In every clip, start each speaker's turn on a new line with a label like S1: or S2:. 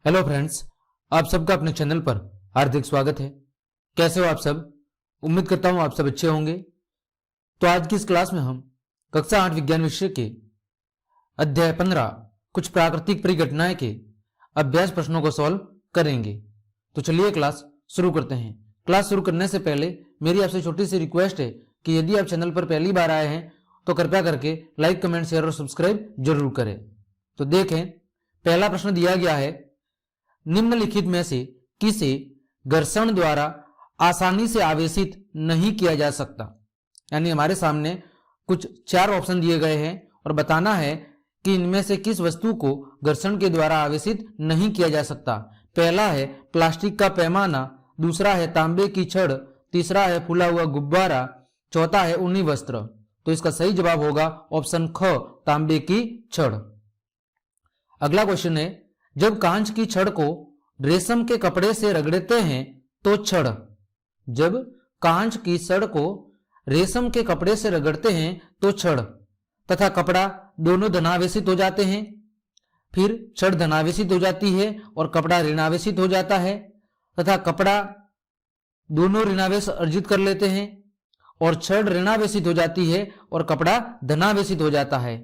S1: Hello friends, आप सबका अपने चैनल पर हार्दिक स्वागत है। कैसे हो आप सब? उम्मीद करता हूं आप सब अच्छे होंगे। तो आज की इस क्लास में हम कक्षा 8 विज्ञान विषय के अध्याय 15 कुछ प्राकृतिक परिघटनाएं के अभ्यास प्रश्नों को सॉल्व करेंगे। तो चलिए क्लास शुरू करते हैं। क्लास शुरू करने से पहले मेरी आपसे छोटी सी रिक्वेस्ट है कि यदि आप चैनल पर पहली बार आए हैं तो कृपया करके लाइक, कमेंट, शेयर और सब्सक्राइब जरूर करें। तो देखें, पहला प्रश्न दिया गया है, निम्नलिखित में से किसे घर्षण द्वारा आसानी से आवेशित नहीं किया जा सकता। यानी हमारे सामने कुछ 4 ऑप्शन दिए गए हैं और बताना है कि इनमें से किस वस्तु को घर्षण के द्वारा आवेशित नहीं किया जा सकता। पहला है प्लास्टिक का पैमाना, दूसरा है तांबे की छड़, तीसरा है फूला हुआ गुब्बारा, चौथा है ऊनी वस्त्र। तो इसका सही जवाब होगा ऑप्शन ख, तांबे की छड़। अगला क्वेश्चन है, जब कांच की छड़ को रेशम के कपड़े से रगड़ते हैं तो छड़, जब कांच की छड़ को रेशम के कपड़े से रगड़ते हैं तो छड़ तथा कपड़ा दोनों धनावेशित हो जाते हैं। फिर छड़ धनावेशित हो जाती है और कपड़ा ऋणावेशित हो जाता है तथा कपड़ा दोनों ऋणावेश अर्जित कर लेते हैं और छड़ ऋणावेशित हो जाती है और कपड़ा धनावेशित हो जाता है।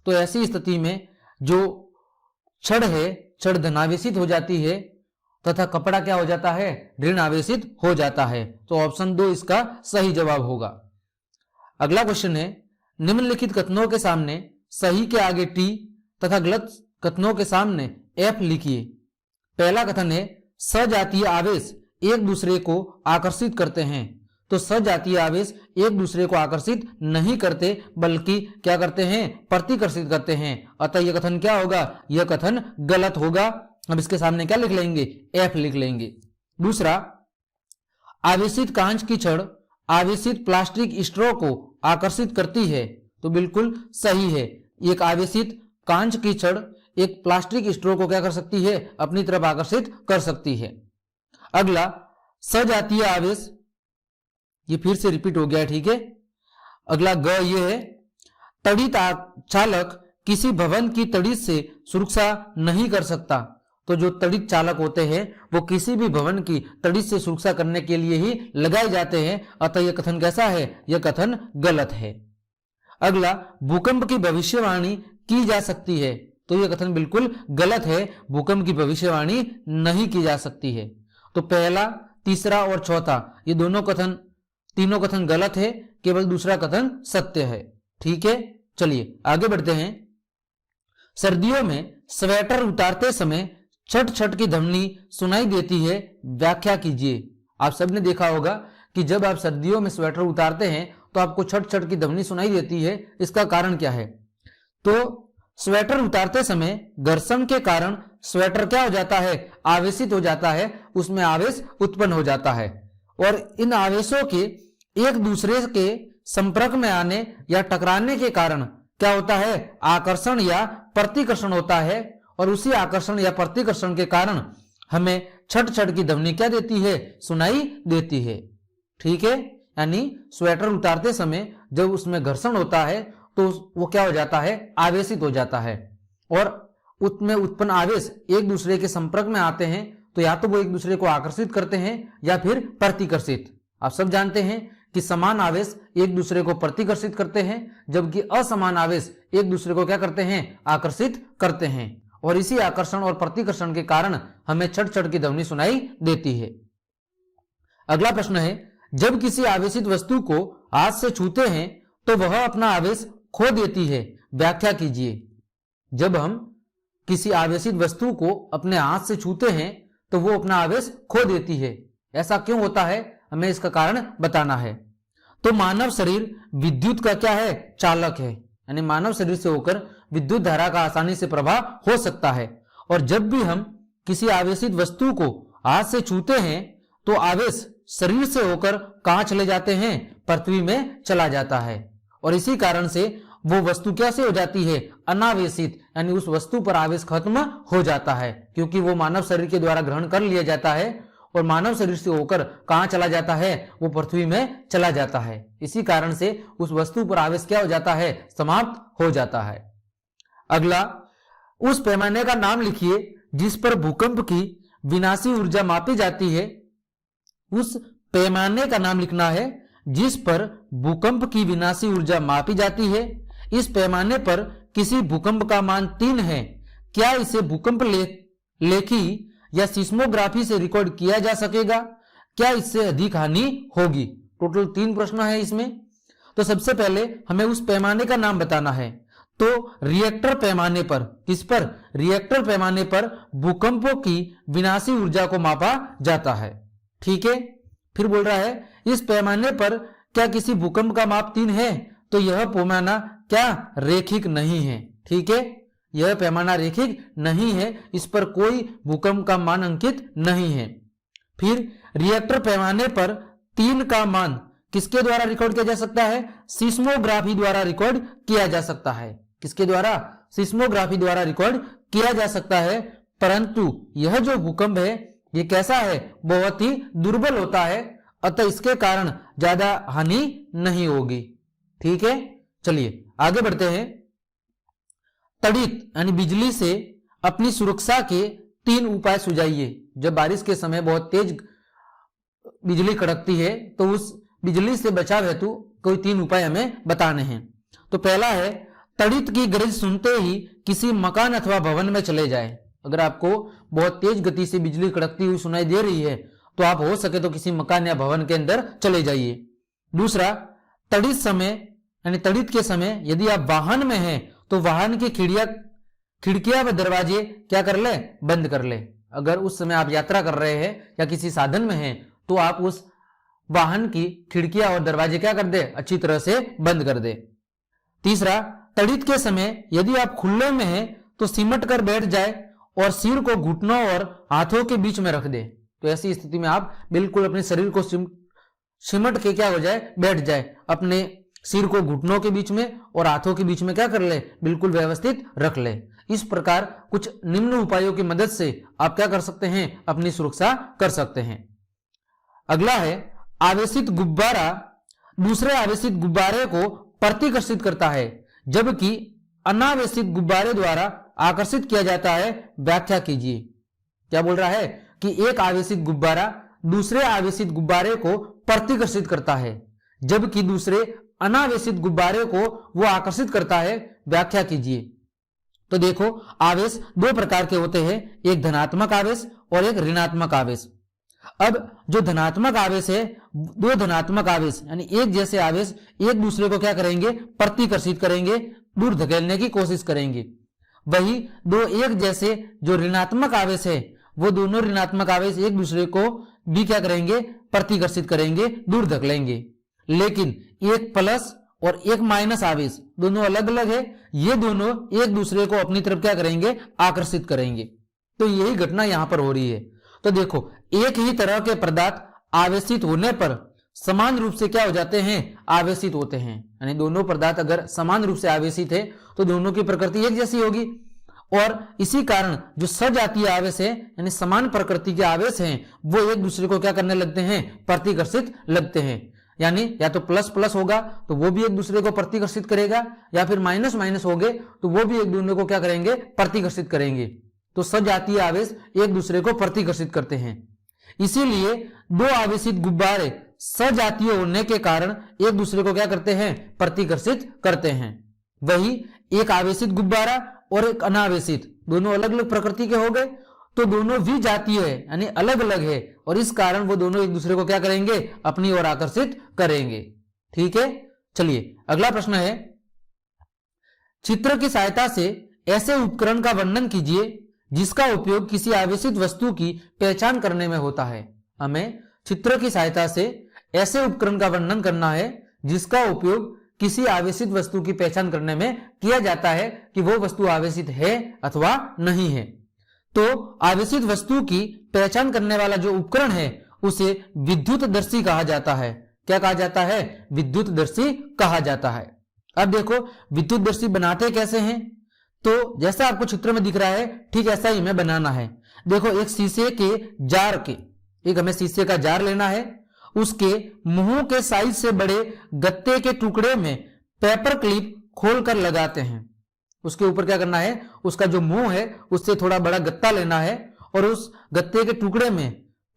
S1: तो ऐसी स्थिति में जो छड़ है, छड़ धनावेशित हो जाती है तथा कपड़ा क्या हो जाता है, ऋण आवेशित हो जाता है। तो ऑप्शन 2 इसका सही जवाब होगा। अगला क्वेश्चन है, निम्नलिखित कथनों के सामने सही के आगे टी तथा गलत कथनों के सामने एफ लिखिए। पहला कथन है, सजातीय आवेश एक दूसरे को आकर्षित करते हैं। तो सजातीय आवेश एक दूसरे को आकर्षित नहीं करते बल्कि क्या करते हैं, प्रतिकर्षित करते हैं। अतः यह कथन क्या होगा, यह कथन गलत होगा। अब इसके सामने क्या लिख लेंगे, एफ लिख लेंगे। दूसरा, आवेशित कांच की छड़ आवेशित प्लास्टिक स्ट्रॉ को आकर्षित करती है। तो बिल्कुल सही है, एक आवेशित कांच की छड़ एक प्लास्टिक स्ट्रॉ को क्या कर सकती है, अपनी तरफ आकर्षित कर सकती है। अगला, सजातीय आवेश, ये फिर से रिपीट हो गया, ठीक है। अगला ग ये है, तड़ी चालक किसी भवन की तड़ी से सुरक्षा नहीं कर सकता। तो जो तड़ित चालक होते हैं वो किसी भी भवन की तड़ी से सुरक्षा करने के लिए ही लगाए जाते हैं। अतः यह कथन कैसा है, यह कथन गलत है। अगला, भूकंप की भविष्यवाणी की जा सकती है। तो यह कथन बिल्कुल गलत है, भूकंप की भविष्यवाणी नहीं की जा सकती है। तो पहला, तीसरा और चौथा ये तीनों कथन गलत है, केवल दूसरा कथन सत्य है। ठीक है, चलिए आगे बढ़ते हैं। सर्दियों में स्वेटर उतारते समय छट छट की ध्वनि सुनाई देती है, व्याख्या कीजिए। आप सबने देखा होगा कि जब आप सर्दियों में स्वेटर उतारते हैं तो आपको छट छट की ध्वनि सुनाई देती है। इसका कारण क्या है? तो स्वेटर उतारते समय घर्षण के कारण स्वेटर क्या हो जाता है, आवेशित हो जाता है, उसमें आवेश उत्पन्न हो जाता है और इन आवेशों के एक दूसरे के संपर्क में आने या टकराने के कारण क्या होता है, आकर्षण या प्रतिकर्षण होता है और उसी आकर्षण या प्रतिकर्षण के कारण हमें छट छट की ध्वनि क्या देती है, सुनाई देती है। ठीक है, यानी स्वेटर उतारते समय जब उसमें घर्षण होता है तो वो क्या हो जाता है, आवेशित हो जाता है और उसमें उत्पन्न आवेश एक दूसरे के संपर्क में आते हैं तो या तो वो एक दूसरे को आकर्षित करते हैं या फिर प्रतिकर्षित। आप सब जानते हैं कि समान आवेश एक दूसरे को प्रतिकर्षित करते हैं जबकि असमान आवेश एक दूसरे को क्या करते हैं, आकर्षित करते हैं और इसी आकर्षण और प्रतिकर्षण के कारण हमें छट छट की ध्वनि सुनाई देती है। अगला प्रश्न है, जब किसी आवेशित वस्तु को हाथ से छूते हैं तो वह अपना आवेश खो देती है, व्याख्या कीजिए। जब हम किसी आवेशित वस्तु को अपने हाथ से छूते हैं तो वो अपना आवेश खो देती है। ऐसा क्यों होता है, हमें इसका कारण बताना है। तो मानव शरीर विद्युत का क्या है, चालक है, यानी मानव शरीर से होकर विद्युत धारा का आसानी से प्रवाह हो सकता है और जब भी हम किसी आवेशित वस्तु को हाथ से छूते हैं तो आवेश शरीर से होकर कहां चले जाते हैं, पृथ्वी में चला जाता है और इसी कारण से वो वस्तु कैसे हो जाती है, अनावेशित, यानी उस वस्तु पर आवेश खत्म हो जाता है क्योंकि वो मानव शरीर के द्वारा ग्रहण कर लिया जाता है और मानव शरीर से होकर कहां चला जाता है, वो पृथ्वी में चला जाता है। इसी कारण से उस वस्तु पर आवेश क्या हो जाता है, समाप्त हो जाता है। अगला, उस पैमाने का नाम लिखिए जिस पर भूकंप की विनाशी ऊर्जा मापी जाती है, उस पैमाने का नाम लिखना है जिस पर भूकंप की विनाशी ऊर्जा मापी जाती है। इस पैमाने पर किसी भूकंप का मान 3 है। क्या इसे भूकंप लेखी या सिस्मोग्राफी से रिकॉर्ड किया जा सकेगा? क्या इससे अधिक हानि होगी? टोटल 3 प्रश्न है इसमें। तो सबसे पहले हमें उस पैमाने का नाम बताना है। तो रिएक्टर पैमाने पर, किस पर? रिएक्टर पैमाने पर भूकंपों की विनाशी ऊर्जा को मापा जाता है। ठीक है, फिर बोल रहा है इस पैमाने पर क्या किसी भूकंप का माप 3 है? तो यह पैमाना क्या रेखिक नहीं है। ठीक है, यह पैमाना रेखिक नहीं है, इस पर कोई भूकंप का मान अंकित नहीं है। फिर रिएक्टर पैमाने पर 3 का मान किसके द्वारा रिकॉर्ड किया जा सकता है? सिस्मोग्राफी द्वारा रिकॉर्ड किया जा सकता है। किसके द्वारा? सिस्मोग्राफी द्वारा रिकॉर्ड किया जा सकता है। परंतु यह जो भूकंप है ये कैसा है? बहुत ही दुर्बल होता है, अतः इसके कारण ज्यादा हानि नहीं होगी। ठीक है, चलिए आगे बढ़ते हैं। तड़ित यानी बिजली से अपनी सुरक्षा के 3 उपाय सुझाइए। जब बारिश के समय बहुत तेज बिजली कड़कती है तो उस बिजली से बचाव हेतु कोई 3 उपाय हमें बताने हैं। तो पहला है तड़ित की गरज सुनते ही किसी मकान अथवा भवन में चले जाए। अगर आपको बहुत तेज गति से बिजली कड़कती हुई सुनाई दे रही है तो आप हो सके तो किसी मकान या भवन के अंदर चले जाइए। दूसरा, तड़ित समय यानी तड़ित के समय यदि आप वाहन में हैं तो वाहन की खिड़कियां व दरवाजे क्या कर ले? बंद कर ले। अगर उस समय आप यात्रा कर रहे हैं या किसी साधन में हैं तो आप उस वाहन की खिड़कियां और दरवाजे क्या कर दे? अच्छी तरह से बंद कर दे। तीसरा, तड़ित के समय यदि आप खुले में हैं तो सिमट कर बैठ जाए और सिर को घुटनों और हाथों के बीच में रख दे। तो ऐसी स्थिति में आप बिल्कुल अपने शरीर को सिमट के क्या हो जाए? बैठ जाए। अपने सिर को घुटनों के बीच में और हाथों के बीच में क्या कर ले? बिल्कुल व्यवस्थित रख ले। इस प्रकार कुछ निम्न उपायों की मदद से आप क्या कर सकते हैं? अपनी सुरक्षा कर सकते हैं। अगला है आवेशित गुब्बारा दूसरे आवेशित गुब्बारे को प्रतिकर्षित करता है जबकि अनावेशित गुब्बारे द्वारा आकर्षित किया जाता है। व्याख्या कीजिए। क्या बोल रहा है कि एक आवेशित गुब्बारा दूसरे आवेशित गुब्बारे को प्रतिकर्षित करता है जबकि दूसरे अनावेशित गुब्बारे को वो आकर्षित करता है। व्याख्या कीजिए। तो देखो, आवेश 2 प्रकार के होते हैं, एक धनात्मक आवेश और एक ऋणात्मक आवेश। अब जो धनात्मक आवेश है, 2 धनात्मक आवेश यानी एक जैसे आवेश एक दूसरे को क्या करेंगे? प्रतिकर्षित करेंगे, दूर धकेलने की कोशिश करेंगे। वही 2 एक जैसे जो ऋणात्मक आवेश है वो दोनों ऋणात्मक आवेश एक दूसरे को भी क्या करेंगे? प्रतिकर्षित करेंगे, दूर धकेलेंगे। लेकिन एक प्लस और एक माइनस आवेश दोनों अलग अलग है, ये दोनों एक दूसरे को अपनी तरफ क्या करेंगे? आकर्षित करेंगे। तो यही घटना यहां पर हो रही है। तो देखो, एक ही तरह के पदार्थ आवेशित होने पर समान रूप से क्या हो जाते हैं? आवेशित होते हैं। यानी दोनों पदार्थ अगर समान रूप से आवेशित है तो दोनों की प्रकृति एक जैसी होगी और इसी कारण जो सजातीय आवेश है यानी समान प्रकृति के आवेश हैं वो एक दूसरे को क्या करने लगते हैं? प्रतिकर्षित लगते हैं। यानी या तो प्लस प्लस होगा तो वो भी एक दूसरे को प्रतिकर्षित करेगा या फिर माइनस माइनस हो गए तो वो भी एक दूसरे को क्या करेंगे? प्रतिकर्षित करेंगे। तो सजातीय आवेश एक दूसरे को प्रतिकर्षित करते हैं। इसीलिए 2 आवेशित गुब्बारे सजातीय होने के कारण एक दूसरे को क्या करते हैं? प्रतिकर्षित करते हैं। वही एक आवेशित गुब्बारा और एक अनावेशित दोनों अलग अलग प्रकृति के हो गए तो दोनों विजातीय है यानी अलग अलग है और इस कारण वो दोनों एक दूसरे को क्या करेंगे? अपनी ओर आकर्षित करेंगे। ठीक है, चलिए अगला प्रश्न है, चित्र की सहायता से ऐसे उपकरण का वर्णन कीजिए जिसका उपयोग किसी आवेशित वस्तु की पहचान करने में होता है। हमें चित्र की सहायता से ऐसे उपकरण का वर्णन करना है जिसका उपयोग किसी आवेशित वस्तु की पहचान करने में किया जाता है कि वो वस्तु आवेशित है अथवा नहीं है। तो आवेशित वस्तु की पहचान करने वाला जो उपकरण है उसे विद्युतदर्शी कहा जाता है। क्या कहा जाता है? विद्युतदर्शी कहा जाता है। अब देखो, विद्युतदर्शी बनाते कैसे हैं? तो जैसा आपको चित्र में दिख रहा है ठीक ऐसा ही हमें बनाना है। देखो, एक शीशे के जार के एक हमें शीशे का जार लेना है, उसके मुंह के साइज से बड़े गत्ते के टुकड़े में पेपर क्लिप खोलकर लगाते हैं। उसके ऊपर क्या करना है, उसका जो मुंह है उससे थोड़ा बड़ा गत्ता लेना है और उस गत्ते के टुकड़े में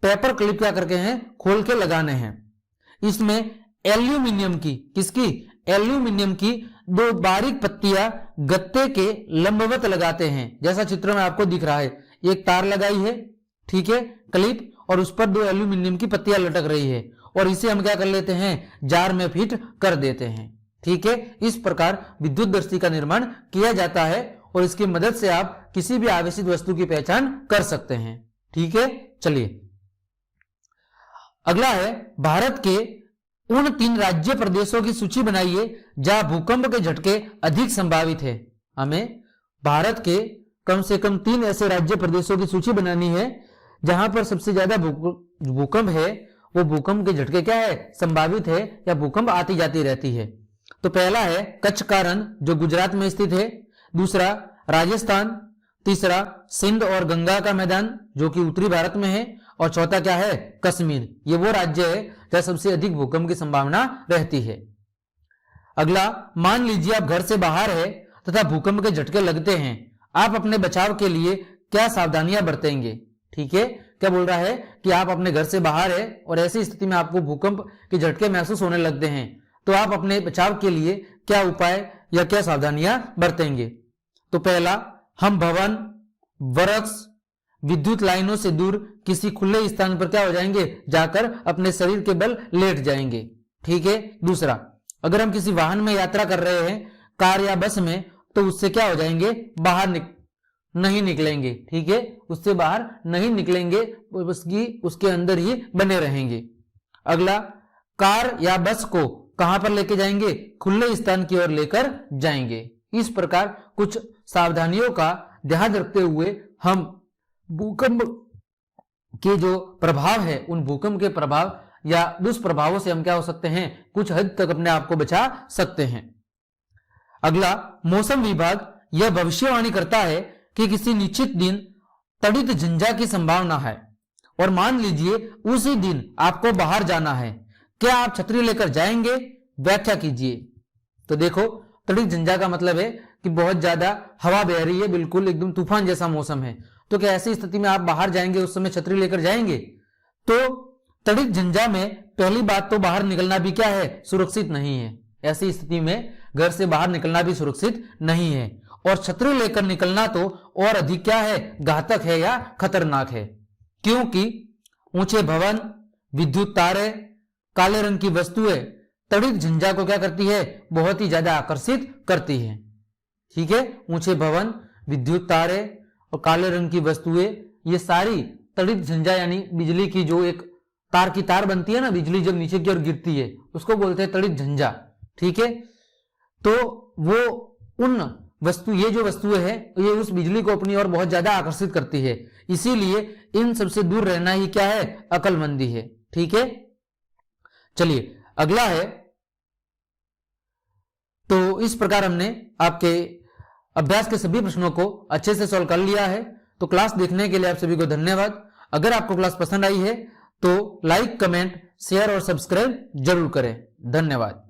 S1: पेपर क्लिप क्या करके हैं, खोल के लगाने हैं। इसमें एल्यूमिनियम की, किसकी, एल्यूमिनियम की 2 बारीक पत्तियां गत्ते के लंबवत लगाते हैं, जैसा चित्र में आपको दिख रहा है। एक तार लगाई है, ठीक है, क्लिप, और उस पर 2 एल्यूमिनियम की पत्तियां लटक रही है और इसे हम क्या कर लेते हैं, जार में फिट कर देते हैं। ठीक है, इस प्रकार विद्युत दर्शी का निर्माण किया जाता है और इसकी मदद से आप किसी भी आवेशित वस्तु की पहचान कर सकते हैं। ठीक है, चलिए अगला है, भारत के उन 3 राज्य प्रदेशों की सूची बनाइए जहां भूकंप के झटके अधिक संभावित है। हमें भारत के कम से कम 3 ऐसे राज्य प्रदेशों की सूची बनानी है जहां पर सबसे ज्यादा भूकंप है, वो भूकंप के झटके क्या है, संभावित है या भूकंप आती जाती रहती है। तो पहला है कच्छ का रण जो गुजरात में स्थित है, दूसरा राजस्थान, तीसरा सिंध और गंगा का मैदान जो कि उत्तरी भारत में है, और चौथा क्या है, कश्मीर। ये वो राज्य है जहां सबसे अधिक भूकंप की संभावना रहती है। अगला, मान लीजिए आप घर से बाहर है तथा भूकंप के झटके लगते हैं, आप अपने बचाव के लिए क्या सावधानियां बरतेंगे। ठीक है, क्या बोल रहा है कि आप अपने घर से बाहर है और ऐसी स्थिति में आपको भूकंप के झटके महसूस होने लगते हैं, तो आप अपने बचाव के लिए क्या उपाय या क्या सावधानियां बरतेंगे। तो पहला, हम भवन, वृक्ष, विद्युत लाइनों से दूर किसी खुले स्थान पर क्या हो जाएंगे, जाकर अपने शरीर के बल लेट जाएंगे। ठीक है, दूसरा, अगर हम किसी वाहन में यात्रा कर रहे हैं, कार या बस में, तो उससे क्या हो जाएंगे, बाहर नहीं निकलेंगे। ठीक है, उससे बाहर नहीं निकलेंगे, उसके अंदर ही बने रहेंगे। अगला, कार या बस को कहां पर लेके जाएंगे, खुले स्थान की ओर लेकर जाएंगे। इस प्रकार कुछ सावधानियों का ध्यान रखते हुए हम भूकंप के जो प्रभाव है, उन भूकंप के प्रभाव या दुष्प्रभावों से हम क्या हो सकते हैं, कुछ हद तक अपने आप को बचा सकते हैं। अगला, मौसम विभाग यह भविष्यवाणी करता है कि किसी निश्चित दिन तड़ित झंझा की संभावना है और मान लीजिए उसी दिन आपको बाहर जाना है, क्या आप छतरी लेकर जाएंगे, व्याख्या कीजिए। तो देखो, तड़ित झंझा का मतलब है कि बहुत ज्यादा हवा बह रही है, बिल्कुल एकदम तूफान जैसा मौसम है, तो क्या ऐसी स्थिति में आप बाहर जाएंगे, उस समय छतरी लेकर जाएंगे। तो तड़ित झंझा में पहली बात तो बाहर निकलना भी क्या है, सुरक्षित नहीं है। ऐसी स्थिति में घर से बाहर निकलना भी सुरक्षित नहीं है और छतरी लेकर निकलना तो और अधिक क्या है, घातक है या खतरनाक है, क्योंकि ऊंचे भवन, विद्युत तारे, काले रंग की वस्तुएं तड़ित झंझा को क्या करती है, बहुत ही ज्यादा आकर्षित करती है। ठीक है, ऊंचे भवन, विद्युत तारे और काले रंग की वस्तुएं, ये सारी तड़ित झंझा यानी बिजली की जो एक तार की तार बनती है ना, बिजली जब नीचे की ओर गिरती है उसको बोलते हैं तड़ित झंझा। ठीक है, तो वो उन ये जो वस्तुएं हैं, ये उस बिजली को अपनी ओर बहुत ज्यादा आकर्षित करती है, इसीलिए इन सबसे दूर रहना ही क्या है, अक्लमंदी है। ठीक है, चलिए अगला है, तो इस प्रकार हमने आपके अभ्यास के सभी प्रश्नों को अच्छे से सॉल्व कर लिया है। तो क्लास देखने के लिए आप सभी को धन्यवाद। अगर आपको क्लास पसंद आई है तो लाइक, कमेंट, शेयर और सब्सक्राइब जरूर करें। धन्यवाद।